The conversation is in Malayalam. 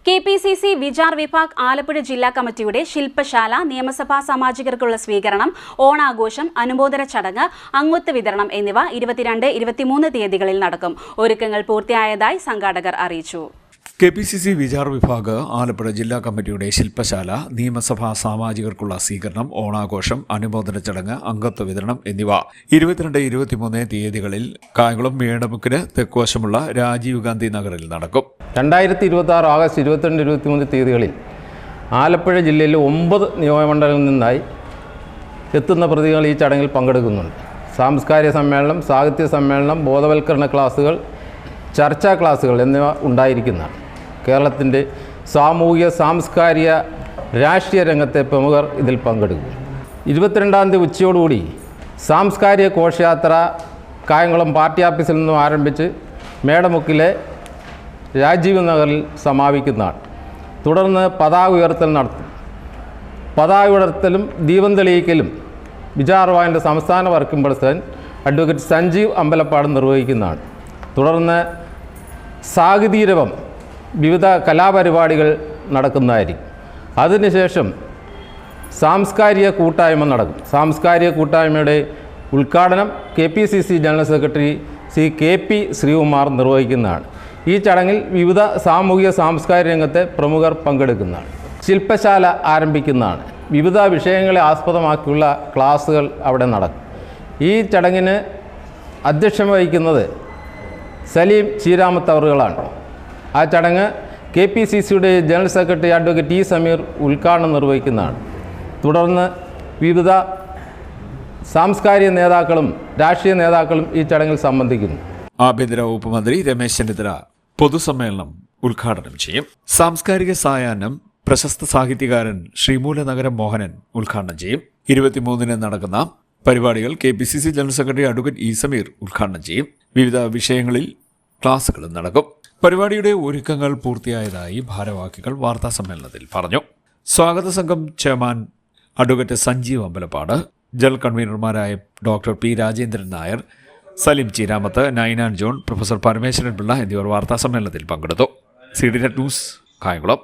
KPCC വിചാർ വിഭാഗ് ആലപ്പുഴ ജില്ലാ കമ്മിറ്റിയുടെ ശില്പശാല നിയമസഭാ സാമാജികർക്കുള്ള സ്വീകരണം, ഓണാഘോഷം, അനുമോദന ചടങ്ങ്, അംഗത്വ വിതരണം എന്നിവ 22-23 തീയതികളിൽ നടക്കും. ഒരുക്കങ്ങൾ പൂർത്തിയായതായി സംഘാടകർ അറിയിച്ചു. KPCC വിചാർ വിഭാഗ് ആലപ്പുഴ ജില്ലാ കമ്മിറ്റിയുടെ ശില്പശാല നിയമസഭാ സാമാജികർക്കുള്ള സ്വീകരണം, ഓണാഘോഷം, അനുമോദന ചടങ്ങ്, അംഗത്വ വിതരണം എന്നിവ 22-23 തീയതികളിൽ കായംകുളം മേടമുക്കിന് തെക്കുവശമുള്ള രാജീവ് ഗാന്ധി നഗറിൽ നടക്കും. 2026 ആഗസ്റ്റ് 22-23 തീയതികളിൽ ആലപ്പുഴ ജില്ലയിലെ 9 നിയോജകമണ്ഡലങ്ങളിൽ നിന്നായി എത്തുന്ന പ്രതികൾ ഈ ചടങ്ങിൽ പങ്കെടുക്കുന്നുണ്ട്. സാംസ്കാരിക സമ്മേളനം, സാഹിത്യ സമ്മേളനം, ബോധവൽക്കരണ ക്ലാസുകൾ, ചർച്ചാ ക്ലാസുകൾ എന്നിവ ഉണ്ടായിരിക്കുന്നതാണ്. കേരളത്തിൻ്റെ സാമൂഹിക, സാംസ്കാരിക, രാഷ്ട്രീയ രംഗത്തെ പ്രമുഖർ ഇതിൽ പങ്കെടുക്കും. 22-ാം തീയതി ഉച്ചയോടുകൂടി സാംസ്കാരിക ഘോഷയാത്ര കായംകുളം പാർട്ടി ഓഫീസിൽ നിന്നും ആരംഭിച്ച് മേടമുക്കിലെ രാജീവ് നഗറിൽ സമാപിക്കുന്നതാണ്. തുടർന്ന് പതാക ഉയർത്തൽ നടത്തും. പതാക ഉയർത്തലും ദീപം തെളിയിക്കലും വിചാർ വിഭാഗിൻ്റെ സംസ്ഥാന working president advocate Sanjeev Ambalappad നിർവഹിക്കുന്നതാണ്. തുടർന്ന് സാഹിതീരവം, വിവിധ കലാപരിപാടികൾ നടക്കുന്നതായിരിക്കും. അതിനുശേഷം സാംസ്കാരിക കൂട്ടായ്മ നടക്കും. സാംസ്കാരിക കൂട്ടായ്മയുടെ ഉദ്ഘാടനം KPCC general secretary Shri KP Sreekumar നിർവഹിക്കുന്നതാണ്. ഈ ചടങ്ങിൽ വിവിധ സാമൂഹിക, സാംസ്കാരിക രംഗത്തെ പ്രമുഖർ പങ്കെടുക്കുന്നതാണ്. ശില്പശാല ആരംഭിക്കുന്നതാണ്. വിവിധ വിഷയങ്ങളെ ആസ്പദമാക്കിയുള്ള ക്ലാസുകൾ അവിടെ നടക്കും. ഈ ചടങ്ങിന് അധ്യക്ഷം വഹിക്കുന്നത് സലീം ചീരാമത്ത് അവറുകളാണ്. ആ ചടങ്ങ് KPCCയുടെ ജനറൽ സെക്രട്ടറി അഡ്വക്കേറ്റ് സമീർ ഉദ്ഘാടനം നിർവഹിക്കുന്നതാണ്. തുടർന്ന് വിവിധ സാംസ്കാരിക നേതാക്കളും രാഷ്ട്രീയ നേതാക്കളും ഈ ചടങ്ങിൽ സംബന്ധിക്കുന്നു. ആഭ്യന്തര വകുപ്പ് മന്ത്രി രമേശ് ചെന്നിത്തല പൊതുസമ്മേളനം ഉദ്ഘാടനം ചെയ്യും. സാംസ്കാരിക സായാഹ്നം പ്രശസ്ത സാഹിത്യകാരൻ ശ്രീമൂലനഗരം മോഹനൻ ഉദ്ഘാടനം ചെയ്യും. 23-ന് നടക്കുന്ന പരിപാടികൾ KPCC general secretary advocate Sameer ഉദ്ഘാടനം ചെയ്യും. വിവിധ വിഷയങ്ങളിൽ ക്ലാസുകളും നടക്കും. പരിപാടിയുടെ ഒരുക്കങ്ങൾ പൂർത്തിയായതായി ഭാരവാഹികൾ വാർത്താസമ്മേളനത്തിൽ പറഞ്ഞു. സ്വാഗത സംഘം chairman advocate Sanjeev Ambalappad, general കൺവീനർമാരായ doctor P. Rajendran Nair, Saleem Cheeramath, Ninan John, professor Parameswaran Pillai എന്നിവർ വാർത്താസമ്മേളനത്തിൽ പങ്കെടുത്തു. CDNet news, Kayamkulam.